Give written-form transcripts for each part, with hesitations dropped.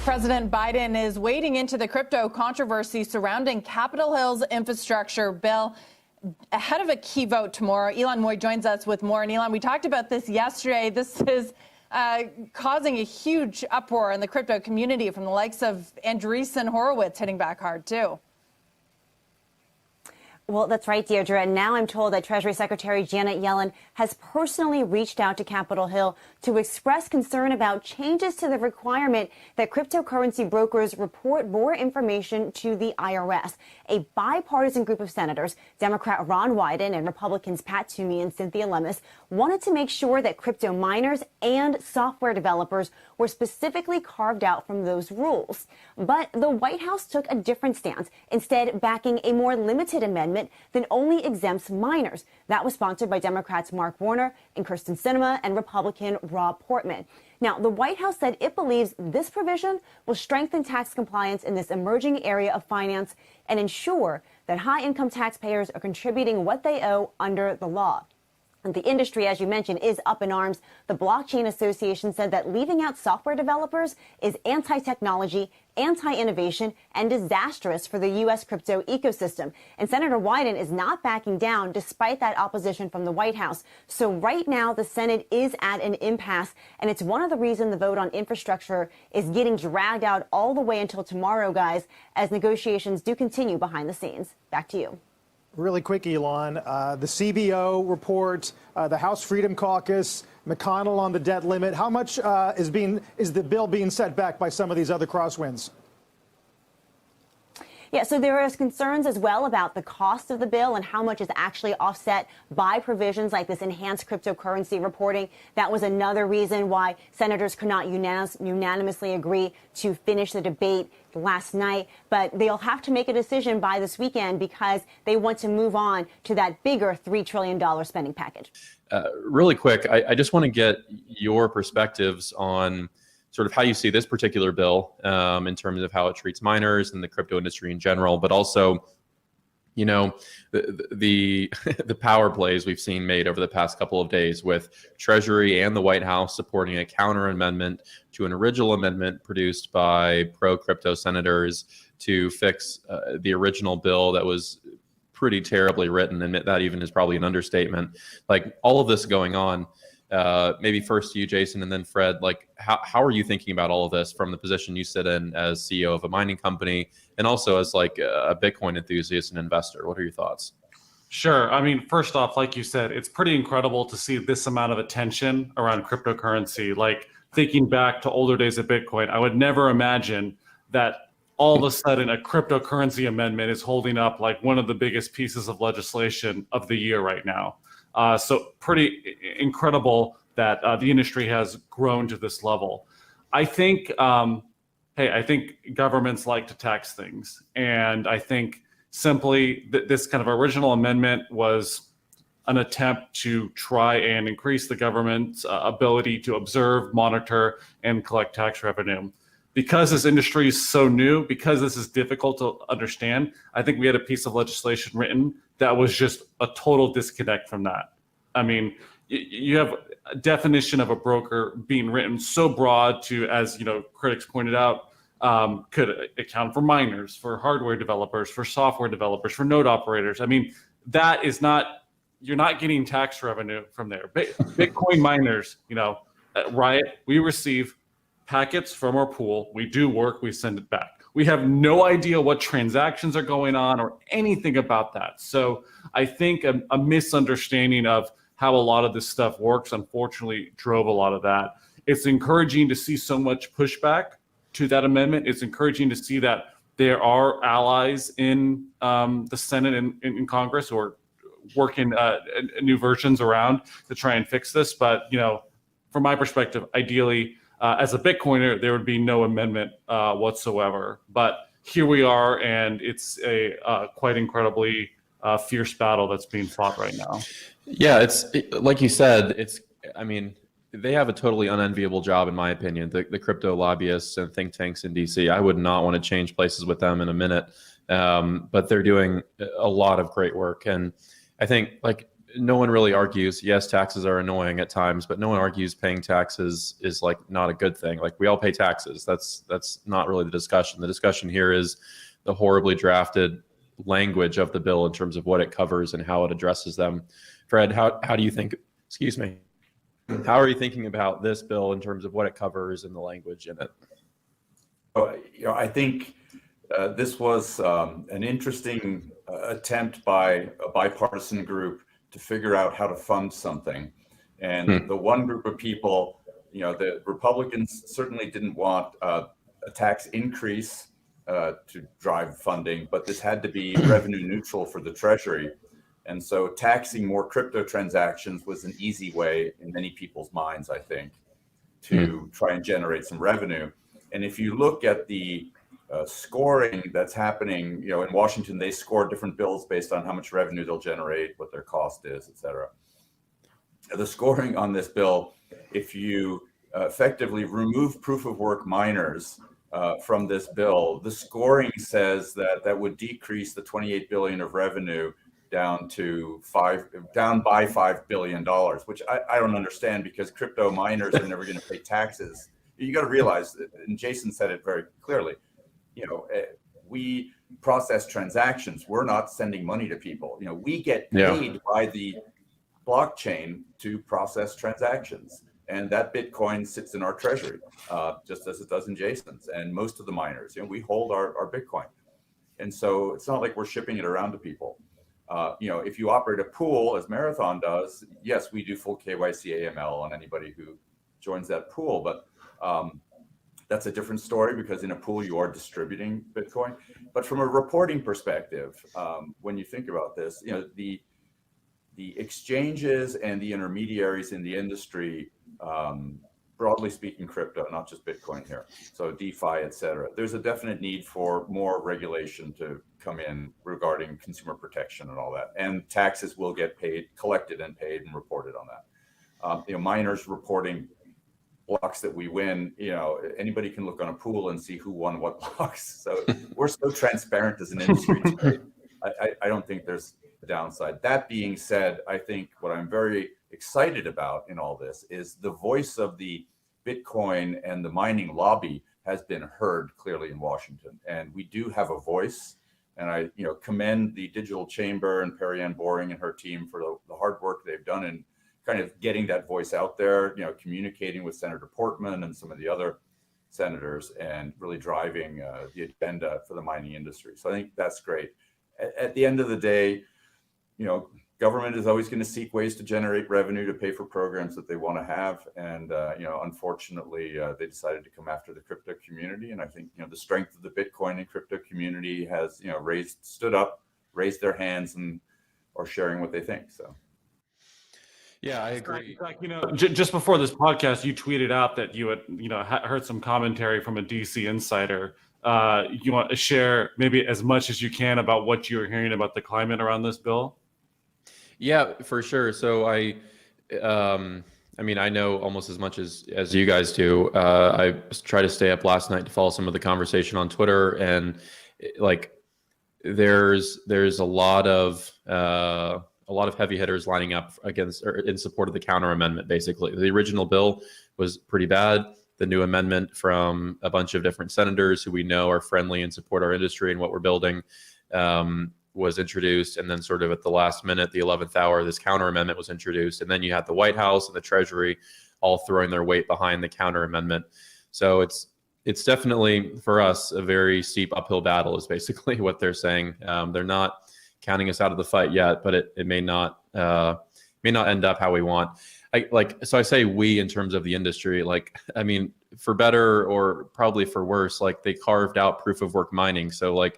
President Biden is wading into the crypto controversy surrounding Capitol Hill's infrastructure bill ahead of a key vote tomorrow. Elon Moy joins us with more. And Elon, we talked about this yesterday. This is causing a huge uproar in the crypto community from the likes of Andreessen Horowitz hitting back hard, too. Well, that's right, Deirdre. And now I'm told that Treasury Secretary Janet Yellen has personally reached out to Capitol Hill to express concern about changes to the requirement that cryptocurrency brokers report more information to the IRS. A bipartisan group of senators, Democrat Ron Wyden and Republicans Pat Toomey and Cynthia Lummis, wanted to make sure that crypto miners and software developers were specifically carved out from those rules. But the White House took a different stance, instead backing a more limited amendment that only exempts minors. That was sponsored by Democrats Mark Warner and Kirsten Sinema and Republican Rob Portman. Now, the White House said it believes this provision will strengthen tax compliance in this emerging area of finance and ensure that high-income taxpayers are contributing what they owe under the law. And the industry, as you mentioned, is up in arms. The Blockchain Association said that leaving out software developers is anti-technology, anti-innovation, and disastrous for the U.S. crypto ecosystem. And Senator Wyden is not backing down despite that opposition from the White House. So right now, the Senate is at an impasse, and it's one of the reasons the vote on infrastructure is getting dragged out all the way until tomorrow, guys, as negotiations do continue behind the scenes. Back to you. Really quick, Elon, the CBO report, the House Freedom Caucus, McConnell on the debt limit. How much is the bill being set back by some of these other crosswinds? Yeah, so there are concerns as well about the cost of the bill and how much is actually offset by provisions like this enhanced cryptocurrency reporting. That was another reason why senators could not unanimously agree to finish the debate last night. But they'll have to make a decision by this weekend because they want to move on to that bigger $3 trillion spending package. Really quick, I just want to get your perspectives on sort of how you see this particular bill in terms of how it treats miners and the crypto industry in general, but also, you know, the power plays we've seen made over the past couple of days with Treasury and the White House supporting a counter amendment to an original amendment produced by pro-crypto senators to fix the original bill that was pretty terribly written, and that even is probably an understatement. Like, all of this going on. Maybe first to you, Jason, and then Fred, like how are you thinking about all of this from the position you sit in as CEO of a mining company and also as like a Bitcoin enthusiast and investor? What are your thoughts? Sure. I mean, first off, like you said, it's pretty incredible to see this amount of attention around cryptocurrency. Like, thinking back to older days of Bitcoin, I would never imagine that all of a sudden a cryptocurrency amendment is holding up like one of the biggest pieces of legislation of the year right now. So pretty incredible that the industry has grown to this level. I think, I think governments like to tax things. And I think simply this kind of original amendment was an attempt to try and increase the government's ability to observe, monitor, and collect tax revenue. Because this industry is so new, because this is difficult to understand, I think we had a piece of legislation written that was just a total disconnect from that. I mean, you have a definition of a broker being written so broad to, as you know, critics pointed out, could account for miners, for hardware developers, for software developers, for node operators. I mean, that is not, you're not getting tax revenue from there. Bitcoin miners, you know, at Riot, we receive packets from our pool. We do work, we send it back. We have no idea what transactions are going on or anything about that. So I think a misunderstanding of how a lot of this stuff works, unfortunately, drove a lot of that. It's encouraging to see so much pushback to that amendment. It's encouraging to see that there are allies in the Senate and in Congress who are working new versions around to try and fix this. But, you know, from my perspective, ideally, as a Bitcoiner, there would be no amendment whatsoever. But here we are, and it's a quite incredibly fierce battle that's being fought right now. Yeah, like you said, I mean, they have a totally unenviable job, in my opinion, the crypto lobbyists and think tanks in DC. I would not want to change places with them in a minute, but they're doing a lot of great work. And I think, like, no one really argues. Yes, taxes are annoying at times, but no one argues paying taxes is like not a good thing. Like we all pay taxes. That's not really the discussion. The discussion here is the horribly drafted language of the bill in terms of what it covers and how it addresses them. Fred, how do you think, excuse me, how are you thinking about this bill in terms of what it covers and the language in it? I think this was an interesting attempt by a bipartisan group to figure out how to fund something. And the one group of people, the Republicans certainly didn't want a tax increase to drive funding, but this had to be revenue neutral for the Treasury. And so taxing more crypto transactions was an easy way in many people's minds, I think, to try and generate some revenue. And if you look at the scoring that's happening, in Washington, they score different bills based on how much revenue they'll generate, what their cost is, et cetera. The scoring on this bill, if you effectively remove proof of work miners from this bill, the scoring says that would decrease the $28 billion of revenue down by $5 billion, which I don't understand, because crypto miners are never going to pay taxes. You got to realize, and Jason said it very clearly, we process transactions. We're not sending money to people. We get paid by the blockchain to process transactions. And that Bitcoin sits in our treasury, just as it does in Jason's. And most of the miners, we hold our Bitcoin. And so it's not like we're shipping it around to people. If you operate a pool, as Marathon does, yes, we do full KYC AML on anybody who joins that pool. But that's a different story, because in a pool you are distributing Bitcoin. But from a reporting perspective, when you think about this, the exchanges and the intermediaries in the industry, broadly speaking, crypto, not just Bitcoin here, so DeFi, et cetera, there's a definite need for more regulation to come in regarding consumer protection and all that. And taxes will get collected and paid and reported on that. Miners reporting blocks that we win, anybody can look on a pool and see who won what blocks. So we're so transparent as an industry today. I don't think there's a downside. That being said, I think what I'm very excited about in all this is the voice of the Bitcoin and the mining lobby has been heard clearly in Washington. And we do have a voice. And I commend the Digital Chamber and Perry Ann Boring and her team for the hard work they've done in kind of getting that voice out there, communicating with Senator Portman and some of the other senators, and really driving the agenda for the mining industry. So I think that's great. At the end of the day, government is always going to seek ways to generate revenue to pay for programs that they want to have. And, unfortunately, they decided to come after the crypto community. And I think, the strength of the Bitcoin and crypto community has, stood up, raised their hands, and are sharing what they think. So. Yeah, I agree. Just before this podcast, you tweeted out that you had, heard some commentary from a DC insider. You want to share maybe as much as you can about what you're hearing about the climate around this bill? Yeah, for sure. So I know almost as much as you guys do. I tried to stay up last night to follow some of the conversation on Twitter, and there's a lot of heavy hitters lining up against or in support of the counter amendment. Basically, the original bill was pretty bad. The new amendment from a bunch of different senators who we know are friendly and support our industry and what we're building was introduced. And then sort of at the last minute, the 11th hour, this counter amendment was introduced. And then you had the White House and the Treasury all throwing their weight behind the counter amendment. So it's definitely, for us, a very steep uphill battle is basically what they're saying. They're not counting us out of the fight yet, but it may not end up how we want. So I say we in terms of the industry, for better or probably for worse, they carved out proof of work mining. So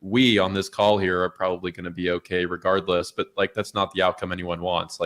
we on this call here are probably going to be okay regardless, but that's not the outcome anyone wants.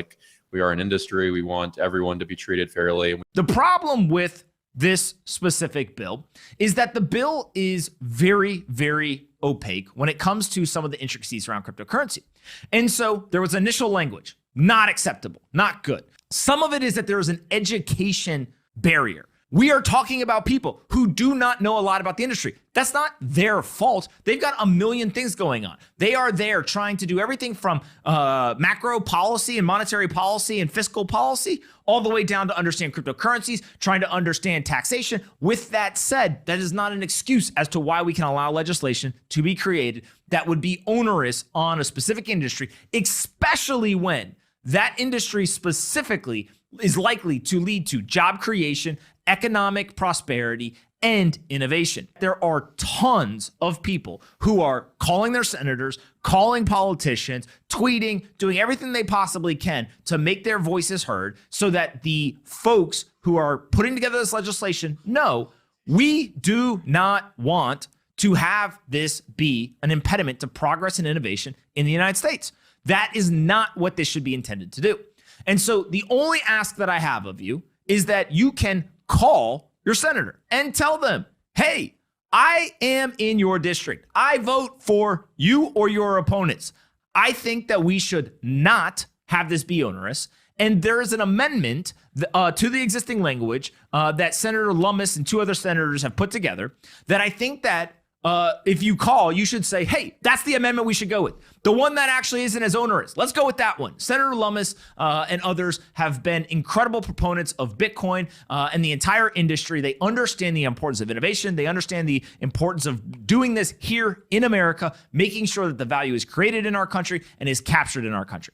We are an industry. We want everyone to be treated fairly. The problem with this specific bill is that the bill is very, very opaque when it comes to some of the intricacies around cryptocurrency. And so there was initial language, not acceptable, not good. Some of it is that there is an education barrier We are talking about people who do not know a lot about the industry. That's not their fault. They've got a million things going on. They are there trying to do everything from macro policy and monetary policy and fiscal policy all the way down to understand cryptocurrencies, trying to understand taxation. With that said, that is not an excuse as to why we can allow legislation to be created that would be onerous on a specific industry, especially when that industry specifically is likely to lead to job creation, economic prosperity, and innovation. There are tons of people who are calling their senators, calling politicians, tweeting, doing everything they possibly can to make their voices heard so that the folks who are putting together this legislation know we do not want to have this be an impediment to progress and innovation in the United States. That is not what this should be intended to do. And so the only ask that I have of you is that you can call your senator and tell them, hey, I am in your district. I vote for you or your opponents. I think that we should not have this be onerous. And there is an amendment to the existing language that Senator Lummis and two other senators have put together that I think that if you call, you should say, hey, that's the amendment we should go with. The one that actually isn't as onerous. Let's go with that one. Senator Lummis and others have been incredible proponents of Bitcoin and the entire industry. They understand the importance of innovation. They understand the importance of doing this here in America, making sure that the value is created in our country and is captured in our country.